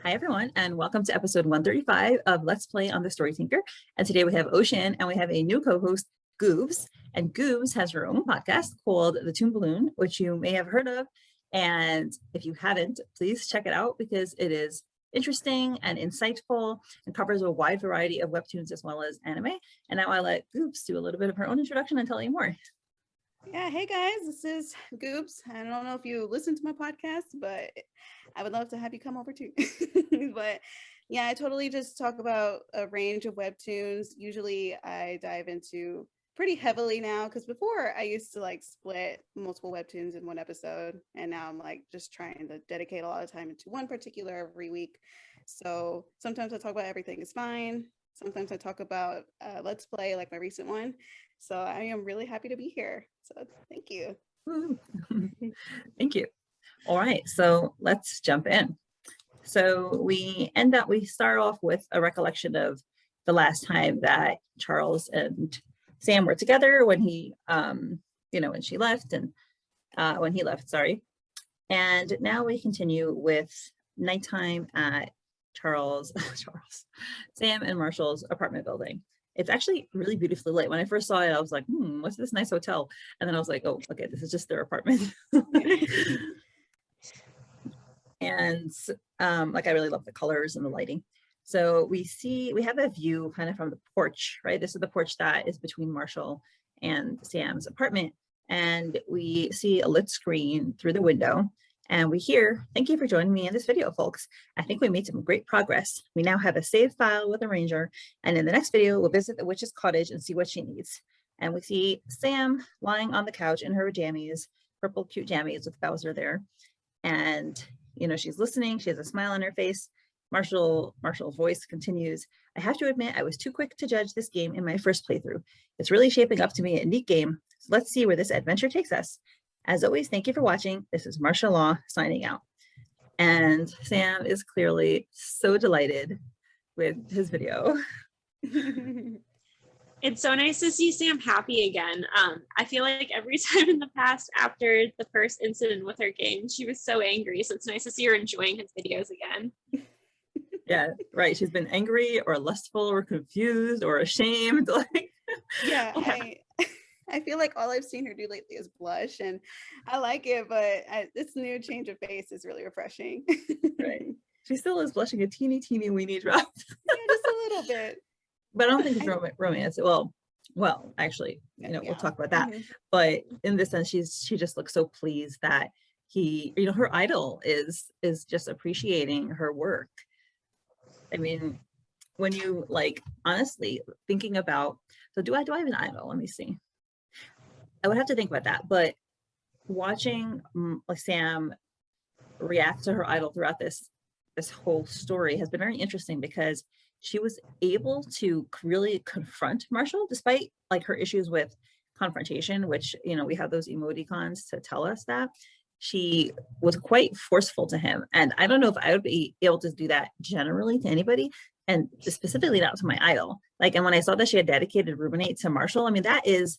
Hi, everyone, and welcome to episode 135 of Let's Play on the Story Tinker. And today we have Ocean, and we have a new co-host, Goobs. And Goobs has her own podcast called The Toon Balloon, which you may have heard of. And if you haven't, please check it out because it is interesting and insightful and covers a wide variety of webtoons as well as anime. And now I'll let Goobs do a little bit of her own introduction and tell you more. Yeah, hey guys, this is Goobs. I don't know if you listen to my podcast, but I would love to have you come over too. But yeah, I totally just talk about a range of webtoons. Usually I dive into pretty heavily now because before I used to like split multiple webtoons in one episode, and now I'm like just trying to dedicate a lot of time into one particular every week. So sometimes I talk about Everything is Fine. Sometimes I talk about Let's Play, like my recent one. So I am really happy to be here. So thank you. Thank you. All right, so let's jump in. So we start off with a recollection of the last time that Charles and Sam were together when he, when she left and when he left, sorry. And now we continue with nighttime at Sam and Marshall's apartment building. It's actually really beautifully lit. When I first saw it, I was like, what's this nice hotel? And then I was like, oh, okay, this is just their apartment. And I really love the colors and the lighting. So we have a view kind of from the porch, right? This is the porch that is between Marshall and Sam's apartment. And we see a lit screen through the window. And we hear, thank you for joining me in this video, folks. I think we made some great progress. We now have a saved file with a ranger. And in the next video, we'll visit the witch's cottage and see what she needs. And we see Sam lying on the couch in her jammies, purple cute jammies with 𝗣𝗆 there. And, she's listening. She has a smile on her face. Marshall's voice continues. I have to admit, I was too quick to judge this game in my first playthrough. It's really shaping up to be a neat game. So let's see where this adventure takes us. As always, thank you for watching. This is Marshall Law signing out. And Sam is clearly so delighted with his video. It's so nice to see Sam happy again. I feel like every time in the past after the first incident with her game, she was so angry. So it's nice to see her enjoying his videos again. Yeah, right. She's been angry or lustful or confused or ashamed. Yeah, I feel like all I've seen her do lately is blush, and I like it, but this new change of face is really refreshing. Right. She still is blushing a teeny weeny drop. Yeah, just a little bit. But I don't think it's romance. Well, actually, we'll talk about that. But in this sense, she just looks so pleased that he, her idol is just appreciating her work. I mean, when you honestly thinking about, so do I have an idol? Let me see. I would have to think about that, but watching Sam react to her idol throughout this whole story has been very interesting because she was able to really confront Marshall despite her issues with confrontation, which we have those emoticons to tell us that. She was quite forceful to him, and I don't know if I would be able to do that generally to anybody, and specifically not to my idol. And when I saw that she had dedicated Ruminate to Marshall, I mean, that is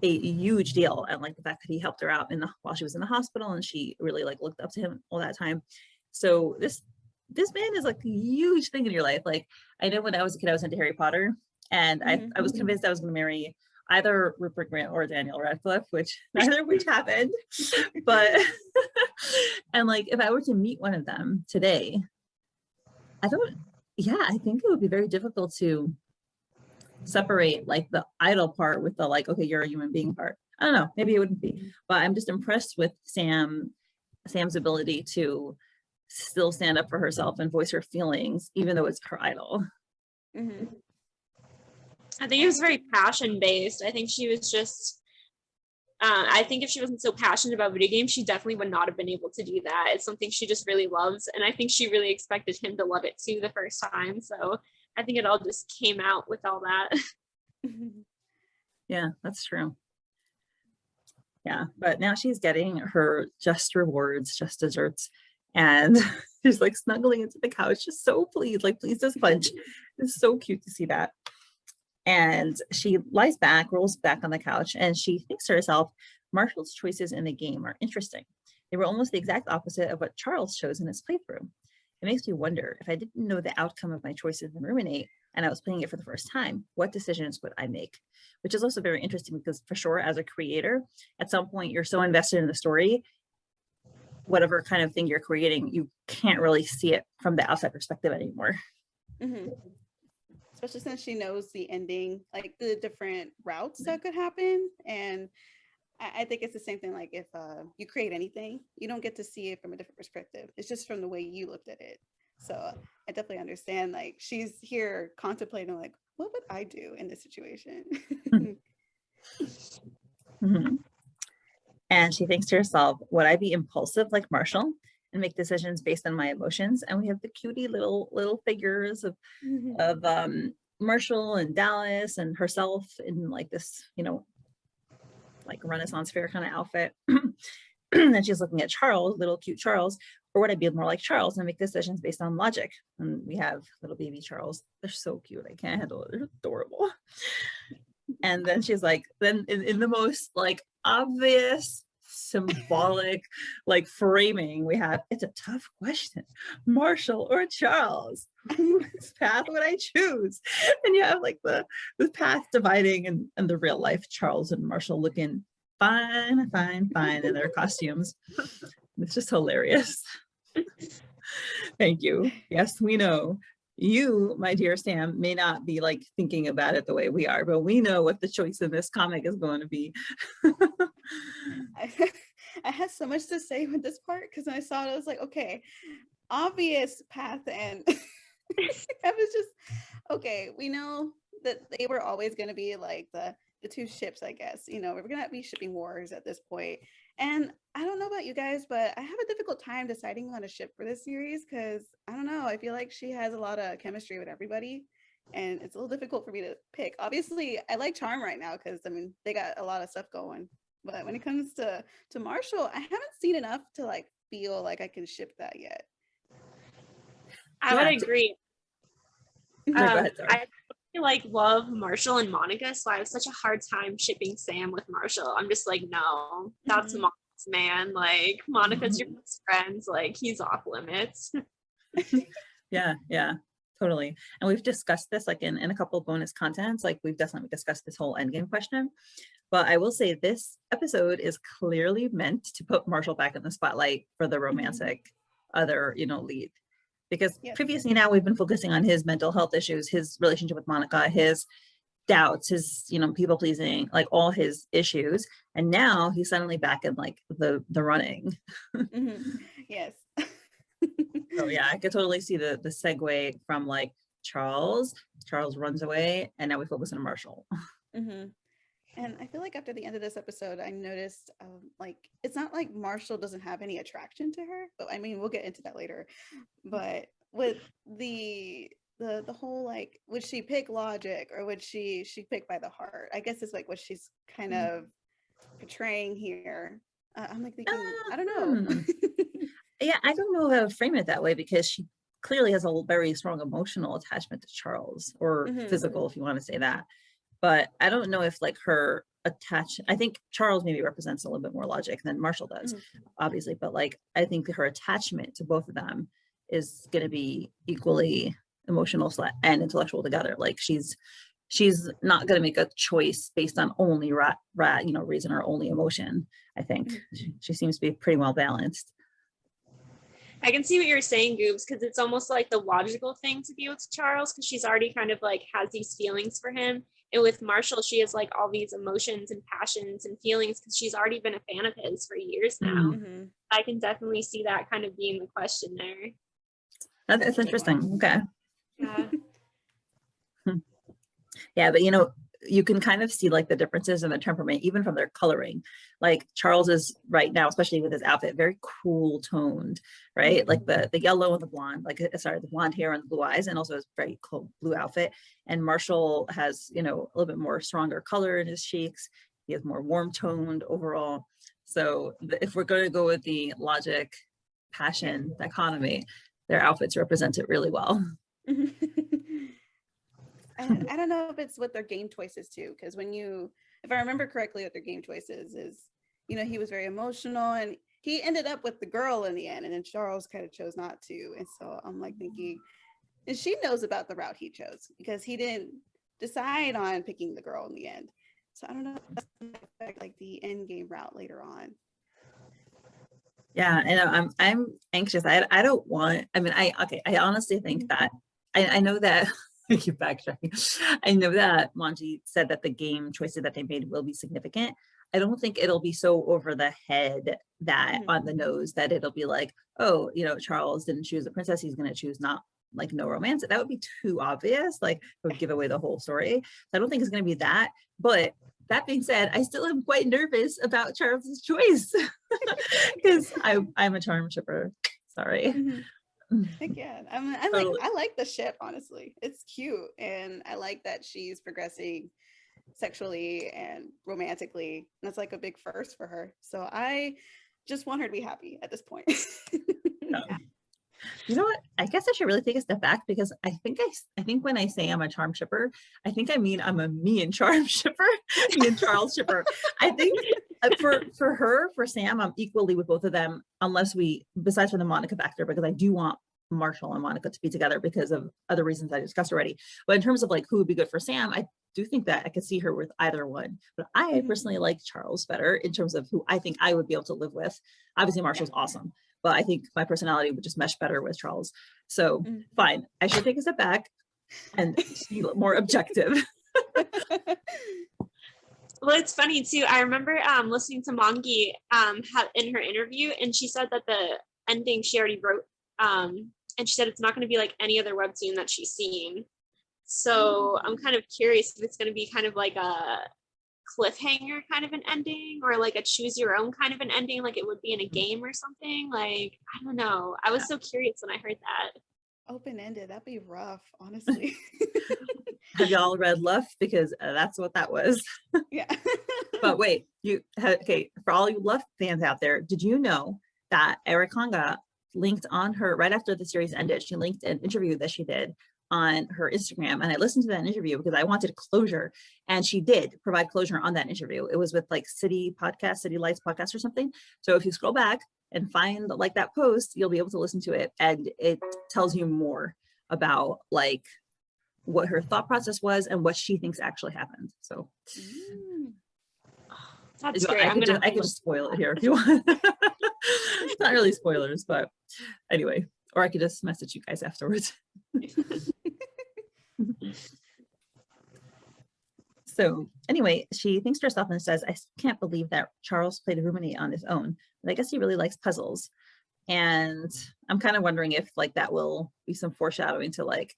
a huge deal. And the fact that he helped her out while she was in the hospital, and she really looked up to him all that time. So this man is a huge thing in your life. I know when I was a kid, I was into Harry Potter, and I was convinced I was going to marry either Rupert Grint or Daniel Radcliffe, neither of which happened. But and if I were to meet one of them today, I think it would be very difficult to separate the idol part with the okay, you're a human being part. I don't know, maybe it wouldn't be, but I'm just impressed with Sam's ability to still stand up for herself and voice her feelings, even though it's her idol. I think it was very passion based. I think she was just I think if she wasn't so passionate about video games, she definitely would not have been able to do that. It's something she just really loves, and I think she really expected him to love it too the first time. So I think it all just came out with all that. Yeah, that's true. Yeah, but now she's getting her just rewards, just desserts, and she's snuggling into the couch, just so pleased, please just punch. It's so cute to see that. And she lies back, rolls back on the couch, and she thinks to herself, Marshall's choices in the game are interesting. They were almost the exact opposite of what Charles chose in his playthrough. it makes me wonder if I didn't know the outcome of my choices in Ruminate and I was playing it for the first time, what decisions would I make? Which is also very interesting because for sure, as a creator, at some point you're so invested in the story, whatever kind of thing you're creating, you can't really see it from the outside perspective anymore. Mm-hmm. Especially since she knows the ending, like the different routes that could happen. And I think it's the same thing, like if you create anything, you don't get to see it from a different perspective. It's just from the way you looked at it. So I definitely understand, like she's here contemplating like, what would I do in this situation? Mm-hmm. And she thinks to herself, would I be impulsive like Marshall and make decisions based on my emotions? And we have the cutie little figures of Marshall and Dallas and herself in like this, you know, like Renaissance fair kind of outfit. And she's looking at Charles, little cute Charles, or would I be more like Charles and make decisions based on logic? And we have little baby Charles. They're so cute. I can't handle it. They're adorable. And then she's like, then in the most like obvious symbolic like framing, we have, it's a tough question, Marshall or Charles, whose path would I choose? And you have like the path dividing and the real life Charles and Marshall looking fine in their costumes. It's just hilarious. Thank you. Yes, we know you, my dear Sam, may not be like thinking about it the way we are, but we know what the choice in this comic is going to be. I had so much to say with this part because when I saw it, I was like, okay, obvious path, and I was just, okay, we know that they were always going to be like the two ships, I guess, you know, we're going to be shipping wars at this point. And I don't know about you guys, but I have a difficult time deciding on a ship for this series because I don't know, I feel like she has a lot of chemistry with everybody and it's a little difficult for me to pick. Obviously, I like Charm right now because I mean, they got a lot of stuff going. But when it comes to Marshall, I haven't seen enough to like feel like I can ship that yet. I would agree. Go ahead, I like love Marshall and Monica, so I have such a hard time shipping Sam with Marshall. I'm just like, no, that's Monica's man. Like Monica's your best friend. Like he's off limits. Yeah, totally. And we've discussed this like in a couple of bonus contents. Like we've definitely discussed this whole endgame question. But I will say this episode is clearly meant to put Marshall back in the spotlight for the romantic other, you know, lead. Because previously now we've been focusing on his mental health issues, his relationship with Monica, his doubts, his, you know, people pleasing, like all his issues. And now he's suddenly back in like the running. Yes. So yeah, I could totally see the segue from like Charles runs away and now we focus on Marshall. And I feel like after the end of this episode, I noticed like, it's not like Marshall doesn't have any attraction to her, but I mean, we'll get into that later. But with the whole, like, would she pick logic or would she pick by the heart? I guess it's like what she's kind of portraying here. I'm like thinking, I don't know. Yeah, I don't know how to frame it that way because she clearly has a very strong emotional attachment to Charles, or physical, if you want to say that. But I don't know if like her I think Charles maybe represents a little bit more logic than Marshall does, obviously. But like, I think her attachment to both of them is going to be equally emotional and intellectual together. Like she's not going to make a choice based on only reason or only emotion. I think she seems to be pretty well balanced. I can see what you're saying, Goobs, because it's almost like the logical thing to be with Charles because she's already kind of like has these feelings for him. And with Marshall, she has like all these emotions and passions and feelings because she's already been a fan of his for years now. I can definitely see that kind of being the question there. That's interesting. Okay. Yeah. Yeah, but you know, you can kind of see like the differences in the temperament, even from their coloring. Like Charles is right now, especially with his outfit, very cool toned, right? Like the yellow and the blonde, the blonde hair and the blue eyes, and also his very cool blue outfit. And Marshall has, you know, a little bit more stronger color in his cheeks. He has more warm toned overall. So if we're going to go with the logic, passion dichotomy, their outfits represent it really well. I don't know if it's what their game choices too, because if I remember correctly, what their game choices is, you know, he was very emotional and he ended up with the girl in the end, and then Charles kind of chose not to. And so I'm like thinking, and she knows about the route he chose because he didn't decide on picking the girl in the end. So I don't know if that's gonna affect like the end game route later on. Yeah, and I'm anxious. I don't want, I mean, I honestly think that I know that thank you backtracking. I know that 𝗏𝗀 said that the game choices that they made will be significant. I don't think it'll be so over the head that on the nose that it'll be like, oh, you know, Charles didn't choose a princess, he's gonna choose not like no romance. That would be too obvious, like it would give away the whole story. So I don't think it's gonna be that. But that being said, I still am quite nervous about Charles's choice because I'm a charm shipper. Sorry. Heck yeah. I'm Totally. like, I like the ship, honestly. It's cute. And I like that she's progressing sexually and romantically. That's like a big first for her. So I just want her to be happy at this point. Yeah. You know what? I guess I should really take a step back because I think when I say I'm a charm shipper, I think I mean I'm a me and charm shipper, me and Charles shipper. I think for Sam, I'm equally with both of them, unless besides for the Monica factor, because I do want Marshall and Monica to be together because of other reasons I discussed already. But in terms of like who would be good for Sam, I do think that I could see her with either one. But I personally like Charles better in terms of who I think I would be able to live with. Obviously, Marshall's awesome, but I think my personality would just mesh better with Charles. So fine, I should take a step back and be more objective. Well, it's funny too. I remember listening to 𝗏𝗀 in her interview, and she said that the ending she already wrote, and she said it's not going to be like any other webtoon that she's seen. So I'm kind of curious if it's going to be kind of like a cliffhanger kind of an ending, or like a choose your own kind of an ending, like it would be in a game or something. Like, I don't know. I was so curious when I heard that. Open-ended, that'd be rough, honestly. Have y'all read Luff? Because that's what that was. Yeah. But wait, okay, for all you Luff fans out there, did you know that 𝗟𝗏𝗀𝗀 linked on her, right after the series ended, she linked an interview that she did on her Instagram, and I listened to that interview because I wanted closure, and she did provide closure on that interview. It was with like City Lights podcast or something. So if you scroll back and find like that post, you'll be able to listen to it, and it tells you more about like what her thought process was and what she thinks actually happened. So that's great. I could just spoil it here if you want. It's not really spoilers, but anyway, or I could just message you guys afterwards. So anyway, she thinks to herself and says, I can't believe that Charles played Ruminate on his own, but I guess he really likes puzzles. And I'm kind of wondering if like that will be some foreshadowing to like,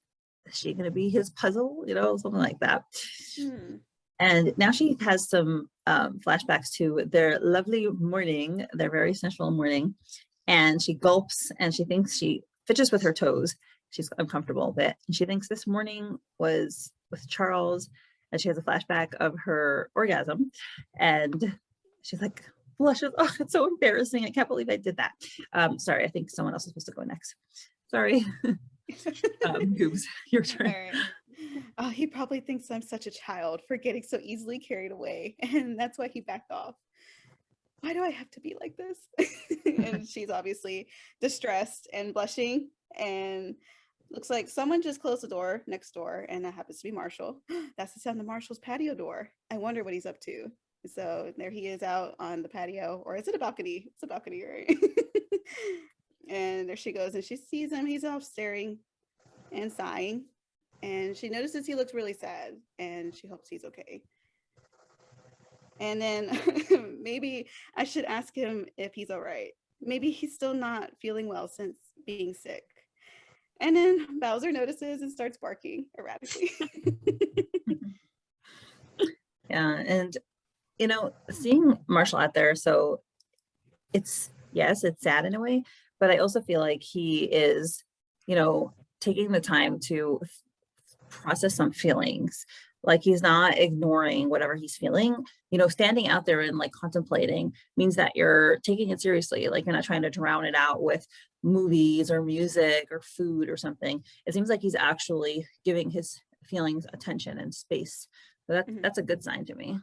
is she going to be his puzzle, you know, something like that. And now she has some flashbacks to their lovely morning, their very sensual morning, and she gulps and she thinks she fidgets with her toes. She's uncomfortable with it, and she thinks this morning was with Charles, and she has a flashback of her orgasm, and she's like blushes. Oh, it's so embarrassing. I can't believe I did that. Sorry, I think someone else is supposed to go next. Sorry. Goobs, your turn. All right. Oh, he probably thinks I'm such a child for getting so easily carried away, and that's why he backed off. Why do I have to be like this? And she's obviously distressed and blushing, and looks like someone just closed the door next door, and that happens to be Marshall. That's the sound of Marshall's patio door. I wonder what he's up to. So there he is out on the patio, or is it a balcony? It's a balcony, right? And there she goes, and she sees him. He's off staring and sighing, and she notices he looks really sad, and she hopes he's okay. And then maybe I should ask him if he's all right. Maybe he's still not feeling well since being sick. And then Bowser notices and starts barking erratically. Yeah, and you know, seeing Marshall out there, so it's sad in a way, but I also feel like he is, you know, taking the time to process some feelings. Like he's not ignoring whatever he's feeling. You know, standing out there and like contemplating means that you're taking it seriously. Like you're not trying to drown it out with movies or music or food or something. It seems like he's actually giving his feelings attention and space. So that's a good sign to me.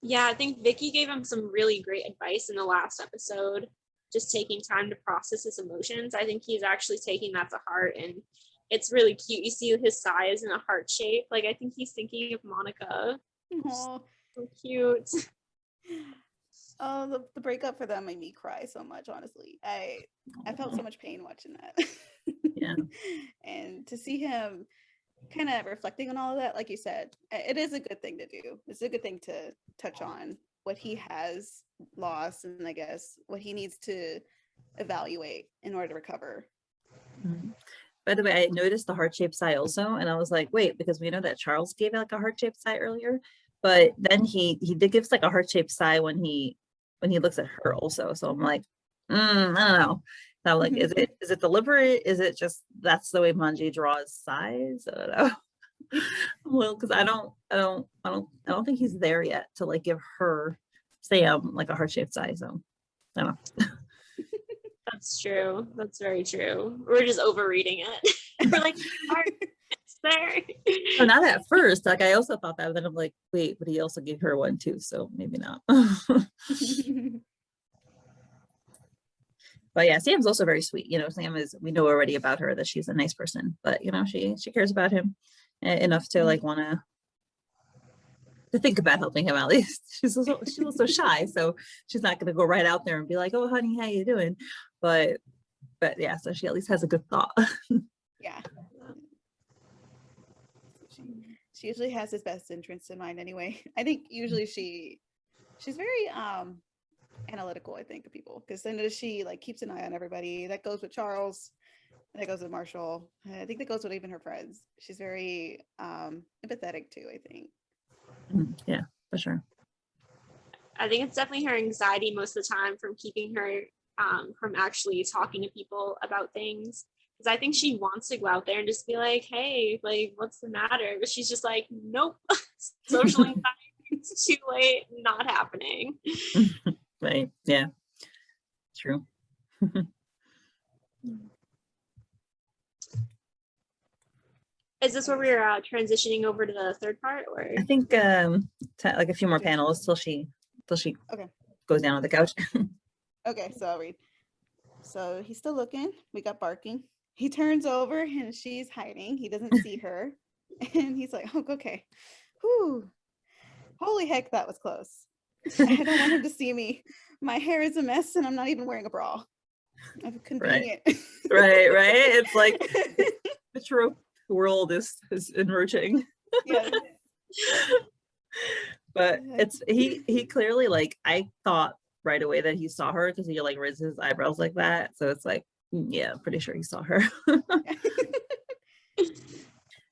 Yeah, I think Vicky gave him some really great advice in the last episode, just taking time to process his emotions. I think he's actually taking that to heart, and it's really cute. You see his size in a heart shape. Like, I think he's thinking of Monica. Aww. So cute. Oh, the breakup for them made me cry so much, honestly. I felt so much pain watching that. Yeah. And to see him kind of reflecting on all of that, like you said, it is a good thing to do. It's a good thing to touch on what he has lost, and I guess what he needs to evaluate in order to recover. Mm-hmm. By the way, I noticed the heart-shaped sigh also, and I was like, wait, because we know that Charles gave like a heart-shaped sigh earlier, but then he did give like a heart-shaped sigh when he looks at her also. So I'm like, I don't know. So I'm like, is it deliberate? Is it just that's the way Manji draws sighs? I don't know. Well, because I don't think he's there yet to like give her Sam like a heart-shaped sigh. So I don't know. That's true. That's very true. We're just overreading it. We're like, it's there. So not at first. Like I also thought that, but then I'm like, wait, but he also gave her one too, so maybe not. But yeah, Sam's also very sweet. You know, Sam is, we know already about her that she's a nice person, but you know, she cares about him enough to like want to think about helping him at least. She's also shy, so she's not going to go right out there and be like, oh honey, how you doing? But yeah, so she at least has a good thought. Yeah. She usually has his best interests in mind anyway. I think usually she's very analytical, I think, of people, because then she like keeps an eye on everybody. That goes with Charles, and that goes with Marshall. I think that goes with even her friends. She's very empathetic too, I think. Yeah, for sure. I think it's definitely her anxiety most of the time from keeping her from actually talking to people about things. Because I think she wants to go out there and just be like, hey, like, what's the matter? But she's just like, nope, social anxiety, it's too late, not happening. Right, yeah, true. Is this where we're transitioning over to the third part, or? I think like a few more panels till she Okay. goes down on the couch. Okay, so I'll read. So he's still looking. We got barking. He turns over and she's hiding. He doesn't see her. And he's like, oh, okay. Whew. Holy heck, that was close. I don't want him to see me. My hair is a mess and I'm not even wearing a bra. I'm convenient. Right. It's like the trope world is enriching. Yeah. But it's he clearly, like, I thought right away that he saw her because he like raised his eyebrows like that. So it's like, yeah, I'm pretty sure he saw her.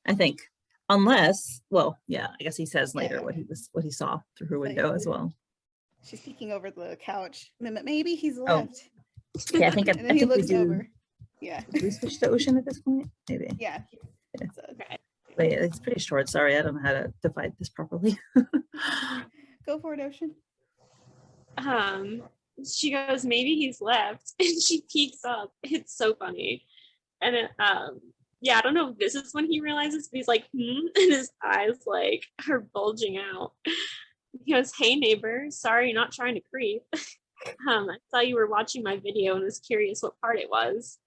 I think, unless, well, yeah, I guess he says later what he saw through her window as well. She's peeking over the couch. Maybe he's left. Yeah, I think and then he looks over. Yeah. Do we switch to Ocean at this point? Maybe. Yeah. So, okay. Wait, it's pretty short. Sorry, I don't know how to divide this properly. Go for it, Ocean. She goes, maybe he's left, and she peeks up. It's so funny. And it, yeah, I don't know if this is when he realizes, but he's like, and his eyes like are bulging out. He goes, hey neighbor, sorry, not trying to creep. I saw you were watching my video and was curious what part it was.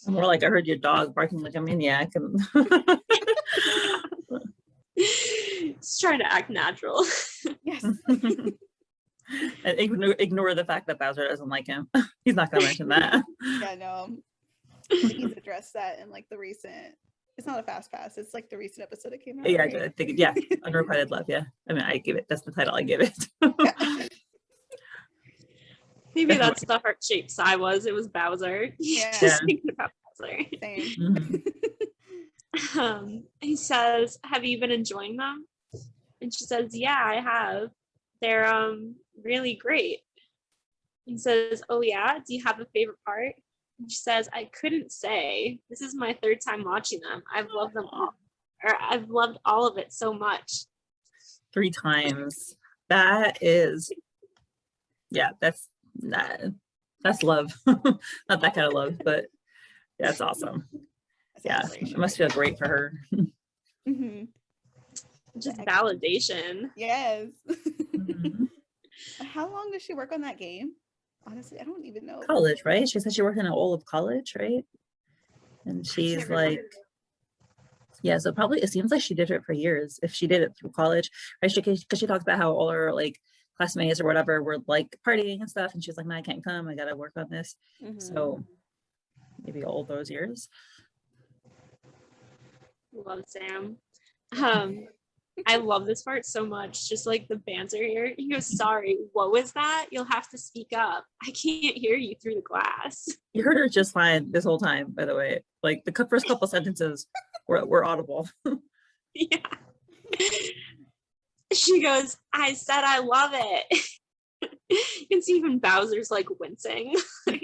More like I heard your dog barking like a maniac. And just trying to act natural. Yes. And ignore the fact that Bowser doesn't like him. He's not gonna mention that. Yeah, no. I think he's addressed that in like the recent, it's not a fast pass, it's like the recent episode that came out. Yeah, right? I think, yeah, Unrequited Love, yeah. I mean, I give it, that's the title I give it. Yeah. Maybe that's the heart-shaped sigh was. It was Bowser. Yeah. Just thinking about Bowser. Same. Mm-hmm. He says, have you been enjoying them? And she says, yeah, I have. They're really great. He says, oh yeah, do you have a favorite part? And she says, I couldn't say. This is my third time watching them. I've loved them all. Or I've loved all of it so much. 3 times. That is, yeah, that's love. Not that kind of love, but yeah, it's awesome. Yeah, it must feel great for her. Mm-hmm. Just The validation. Yes. Mhm. How long does she work on that game? Honestly, I don't even know. College, right? She said she worked in an 𝗨𝗃, right? And she's like, remember. yeah, so probably it seems like she did it for years if she did it through college, right? Because she talks about how all her like classmates or whatever were like partying and stuff, and she's like, no, I can't come, I gotta work on this. So maybe all those years. Love Sam. I love this part so much, just like the banter here. He goes, sorry, what was that? You'll have to speak up. I can't hear you through the glass. You heard her just fine this whole time, by the way. Like the first couple sentences were audible. Yeah. She goes, I said I love it. You can see even Bowser's like wincing. That's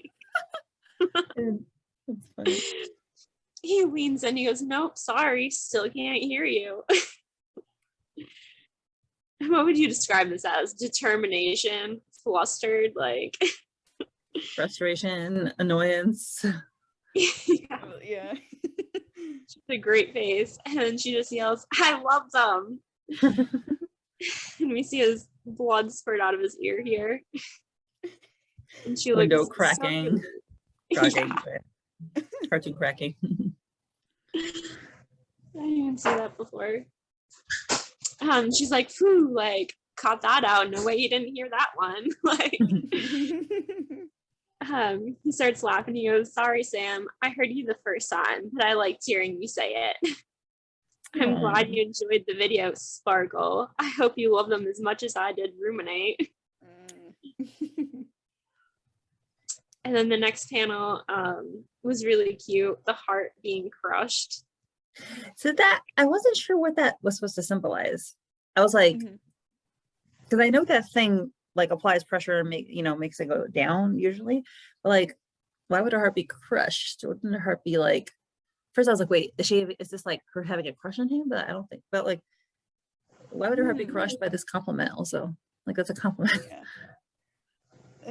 funny. He leans in, he goes, nope, sorry, still can't hear you. What would you describe this as? Determination, flustered, like Frustration, annoyance. Yeah. She's a great face. And she just yells, I love them. And we see his blood spurt out of his ear here. And she Window looks cracking. So Cracking. yeah. Cartoon cracking. I didn't even see that before. She's like, phew, like, caught that out. No way you didn't hear that one. Like, he starts laughing. He goes, sorry, Sam. I heard you the first time, but I liked hearing you say it. I'm glad you enjoyed the video, Sparkle. I hope you love them as much as I did Ruminate. And then the next panel was really cute. The heart being crushed. So that, I wasn't sure what that was supposed to symbolize. I was like, because I know that thing like applies pressure and makes it go down usually, but like, why would her heart be crushed? Wouldn't her heart be like, first I was like, wait, is this like her having a crush on him? But I don't think, but like, why would her heart be crushed by this compliment also? Like, that's a compliment. Yeah.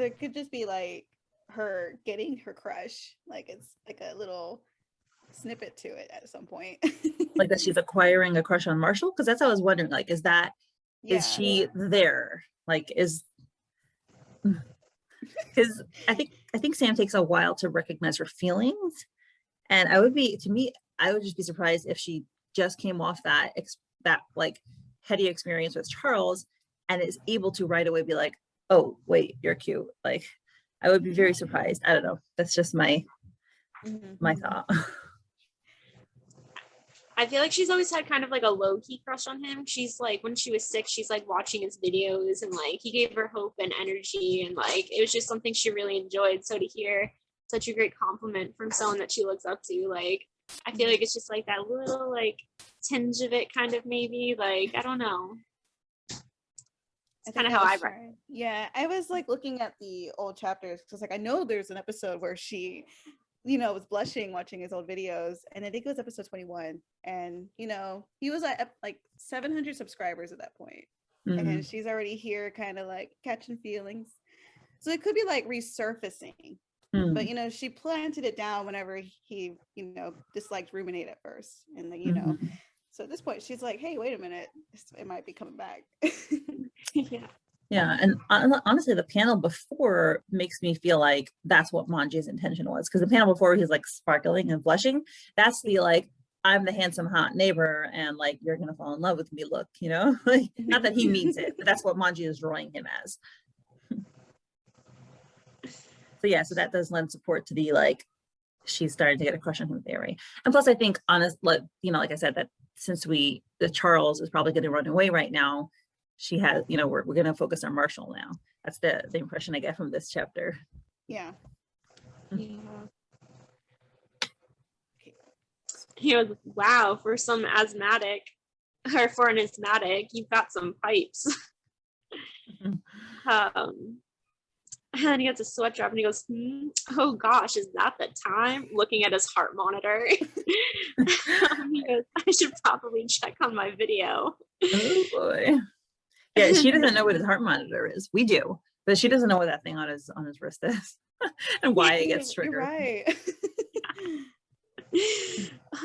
It could just be like her getting her crush. Like it's like a little snippet to it at some point. Like that she's acquiring a crush on Marshall? Because that's what I was wondering, like, is she there? Like, because I think Sam takes a while to recognize her feelings. And I would just be surprised if she just came off that like heady experience with Charles and is able to right away be like, oh, wait, you're cute. Like, I would be very surprised. I don't know. That's just my thought. I feel like she's always had kind of like a low-key crush on him. She's like, when she was 6, she's like watching his videos and like he gave her hope and energy, and like it was just something she really enjoyed. So to hear such a great compliment from someone that she looks up to, like I feel like it's just like that little like tinge of it, kind of, maybe, like, I don't know. It's kind of how I read it. Yeah, I was like looking at the old chapters because like I know there's an episode where she was blushing watching his old videos, and I think it was episode 21, and he was at like 700 subscribers at that point. And she's already here kind of like catching feelings, so it could be like resurfacing. But she planted it down whenever he disliked Ruminate at first, and then so at this point she's like, hey, wait a minute, it might be coming back. Yeah, and honestly, the panel before makes me feel like that's what Manji's intention was, because the panel before he's like sparkling and blushing, that's the like, I'm the handsome hot neighbor and like you're gonna fall in love with me look, like, not that he means it, but that's what Manji is drawing him as. So yeah, so that does lend support to the like, she's starting to get a crush on him theory. And plus I think like I said, that since the Charles is probably gonna run away right now, she has, we're going to focus on Marshall now. That's the impression I get from this chapter. Yeah. He goes, wow, for an asthmatic, you've got some pipes. And he gets a sweat drop and he goes, oh gosh, is that the time? Looking at his heart monitor. He goes, I should probably check on my video. Oh boy. Yeah, she doesn't know what his heart monitor is. We do, but she doesn't know what that thing on his wrist is and why it gets triggered. You're right.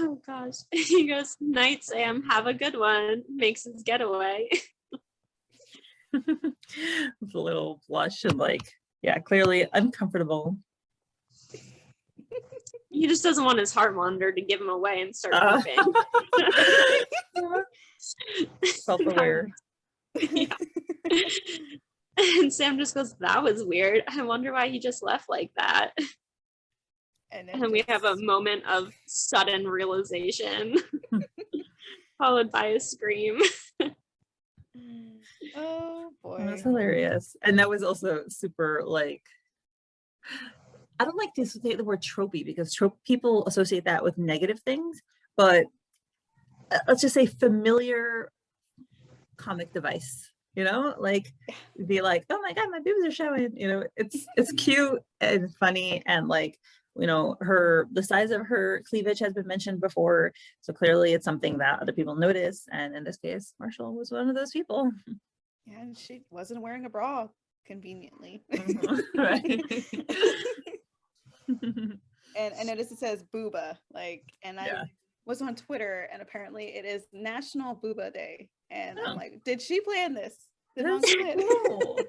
Oh gosh. He goes, "Night, Sam, have a good one." Makes his getaway. With a little blush and like, yeah, clearly uncomfortable. He just doesn't want his heart monitor to give him away and start beeping. Self-aware. Yeah. And Sam just goes, "That was weird. I wonder why he just left like that." And then we have a moment of sudden realization, followed by a scream. Oh boy. That's hilarious. And that was also super like, I don't like to associate the word tropey because people associate that with negative things, but let's just say familiar comic device, you know, like be like, oh my God, my boobs are showing, you know, it's cute and funny. And like, you know, the size of her cleavage has been mentioned before. So clearly it's something that other people notice. And in this case, Marshall was one of those people. Yeah, and she wasn't wearing a bra conveniently. Right. And I noticed it says booba, like, and I was on Twitter and apparently it is National Booba Day. And I'm like, did she plan this? That's cool.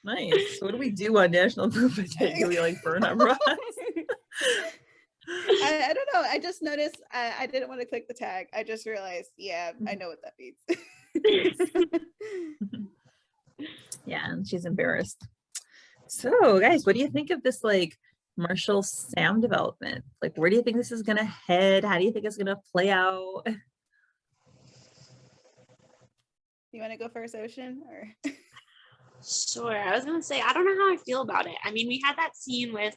Nice. What do we do on National Booba Day? Do we like burn our bras? I don't know. I just noticed I didn't want to click the tag. I just realized, yeah, I know what that means. Yeah, and she's embarrassed. So guys, what do you think of this like Marshall Sam development? Like, where do you think this is gonna head? How do you think it's gonna play out? You want to go first, Ocean? Or Sure. I was gonna say, I don't know how I feel about it. I mean, we had that scene with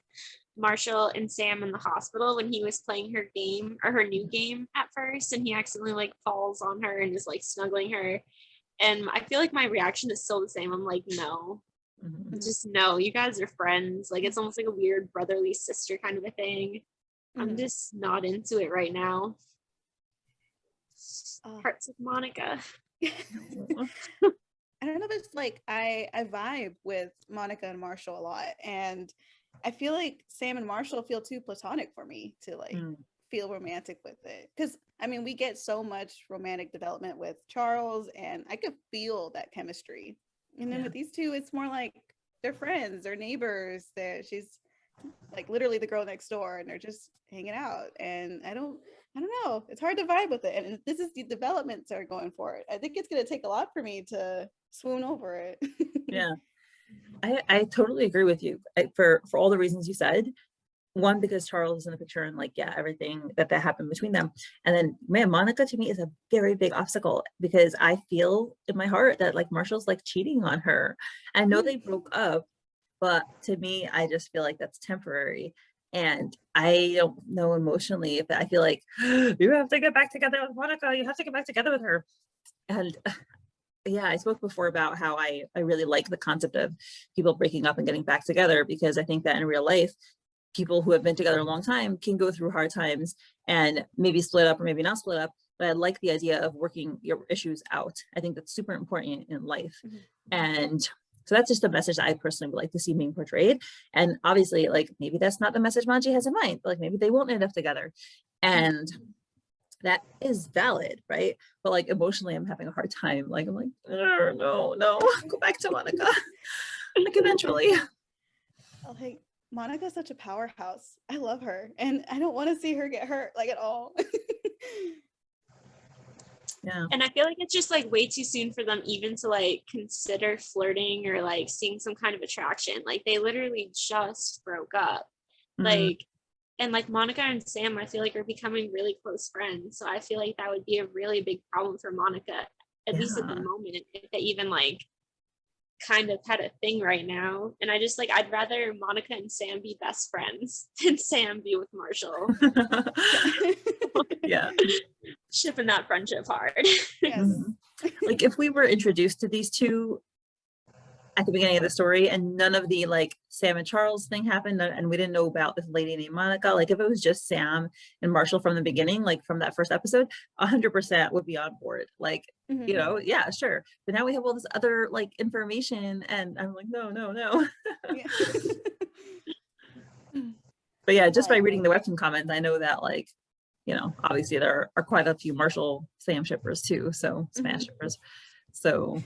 Marshall and Sam in the hospital when he was playing her game or her new game at first, and he accidentally like falls on her and is like snuggling her. And I feel like my reaction is still the same. I'm like, no, just no, you guys are friends. Like, it's almost like a weird brotherly sister kind of a thing. I'm just not into it right now. Hearts with Monica. I don't know if it's like I vibe with Monica and Marshall a lot, and I feel like Sam and Marshall feel too platonic for me to like feel romantic with it, because I mean we get so much romantic development with Charles and I could feel that chemistry, and then with these two it's more like they're friends, they're neighbors, she's like literally the girl next door and they're just hanging out, and I don't know, it's hard to vibe with it, and this is the developments are going for it. I think it's going to take a lot for me to swoon over it. Yeah, I totally agree with you for all the reasons you said. One, because Charles is in the picture and like, yeah, everything that happened between them. And then, man, Monica to me is a very big obstacle because I feel in my heart that like Marshall's like cheating on her. I know they broke up, but to me, I just feel like that's temporary. And I don't know emotionally if I feel like you have to get back together with Monica, you have to get back together with her. And yeah, I spoke before about how I really like the concept of people breaking up and getting back together, because I think that in real life, people who have been together a long time can go through hard times and maybe split up or maybe not split up. But I like the idea of working your issues out. I think that's super important in life. And so that's just a message that I personally would like to see being portrayed. And obviously, like, maybe that's not the message Manji has in mind. Like, maybe they won't end up together. And that is valid, right? But like emotionally, I'm having a hard time. Like, I'm like, no, go back to Monica. Like, eventually. Oh, hey, Monica's such a powerhouse. I love her. And I don't want to see her get hurt, like, at all. Yeah. And I feel like it's just like way too soon for them even to like consider flirting or like seeing some kind of attraction. Like, they literally just broke up. Like, and like Monica and Sam, I feel like are becoming really close friends. So I feel like that would be a really big problem for Monica, at least at the moment, if they even like kind of had a thing right now. And I just like, I'd rather Monica and Sam be best friends than Sam be with Marshall. Yeah. Shipping that friendship hard. Yes. Like, if we were introduced to these two at the beginning of the story and none of the like Sam and Charles thing happened and we didn't know about this lady named Monica, like if it was just Sam and Marshall from the beginning, like from that first episode, 100% would be on board. Like, you know, yeah, sure. But now we have all this other like information and I'm like, no. Yeah. But yeah, just by reading the webtoon comments, I know that like you know, obviously there are quite a few Marshall Sam shippers too, so Smash shippers. So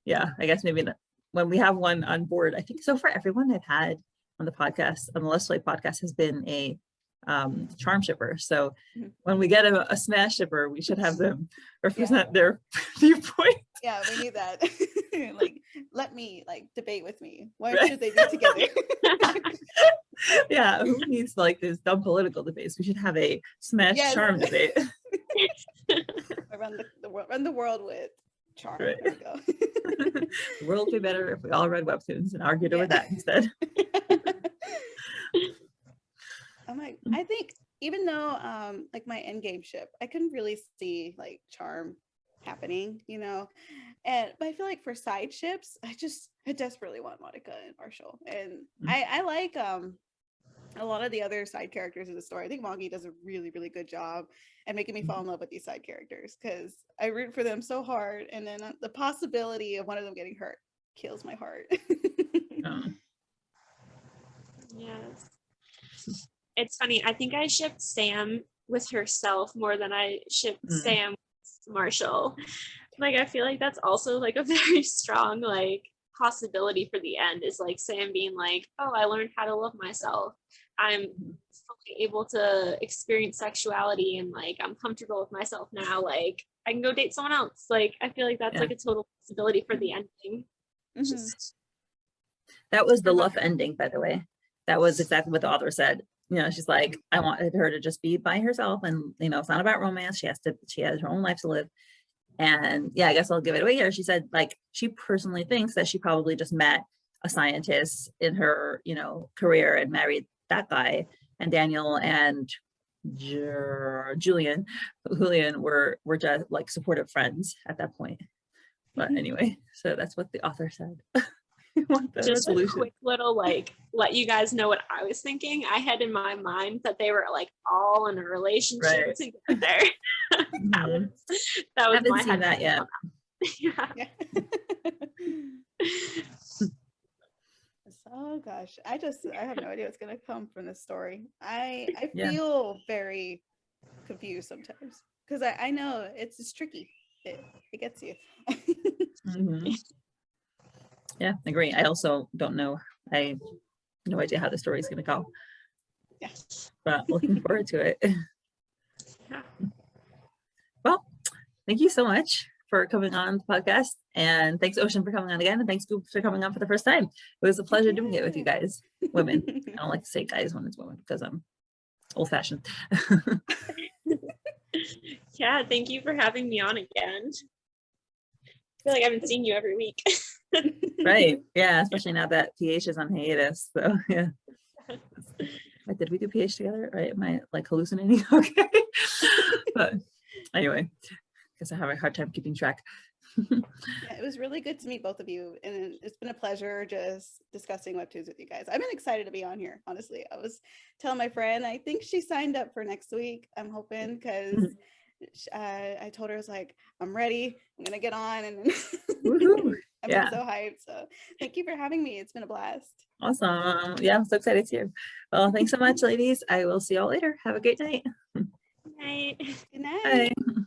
yeah, I guess maybe when we have one on board, I think so far everyone I've had on the podcast, on the Let's Play podcast, has been a charm shipper. So when we get a Smash shipper, we should have them represent their viewpoint. Yeah, we need that. Like, let me debate with me. Why should they be together? Yeah, who needs like this dumb political debates? We should have a Smash charm debate. Run the world with charm. Right. There we go. The world would be better if we all read webtoons and argued over that instead. I think even though like my endgame ship, I couldn't really see like charm happening, you know, but I feel like for side ships, I desperately want Monica and Marshall, and I like a lot of the other side characters in the story. I think Mpagi does a really, really good job at making me fall in love with these side characters, because I root for them so hard, and then the possibility of one of them getting hurt kills my heart. Yes. It's funny. I think I shipped Sam with herself more than I shipped Sam with Marshall. Like, I feel like that's also like a very strong like possibility for the end, is like Sam being like, oh, I learned how to love myself. I'm fully able to experience sexuality, and like I'm comfortable with myself now. Like, I can go date someone else. Like, I feel like that's like a total possibility for the ending. Just, that was the love ending, by the way. That was exactly what the author said. You know, she's like, I wanted her to just be by herself, and you know, it's not about romance. She has her own life to live. And yeah, I guess I'll give it away here. She said, like, she personally thinks that she probably just met a scientist in her, you know, career and married that guy. And Daniel and Julian were just like supportive friends at that point. But anyway, so that's what the author said. Just a quick little like let you guys know what I was thinking. I had in my mind that they were like all in a relationship together. that was I haven't my seen that yet. Oh gosh, I have no idea what's gonna come from this story. I feel very confused sometimes, because I know it's tricky. It gets you. Yeah, I agree. I also don't know. I have no idea how the story is going to go. Yeah. But looking forward to it. Well, thank you so much for coming on the podcast. And thanks, Ocean, for coming on again. And thanks, Goobs, for coming on for the first time. It was a pleasure doing it with you guys, women. I don't like to say guys when it's women because I'm old-fashioned. Yeah, thank you for having me on again. I feel like I've been seeing you every week. Right. Yeah, especially now that PH is on hiatus. So yeah. Wait, did we do PH together? Right? Am I like hallucinating? Okay. But anyway, guess I have a hard time keeping track. Yeah, it was really good to meet both of you, and it's been a pleasure just discussing webtoons with you guys. I've been excited to be on here, honestly. I was telling my friend, I think she signed up for next week. I'm hoping, because I told her, I was like, I'm ready, I'm gonna get on, and I've been so hyped. So thank you for having me. It's been a blast. Awesome. Yeah, I'm so excited too. Well, thanks so much, ladies. I will see y'all later. Have a great night. Good night. Good night. Bye.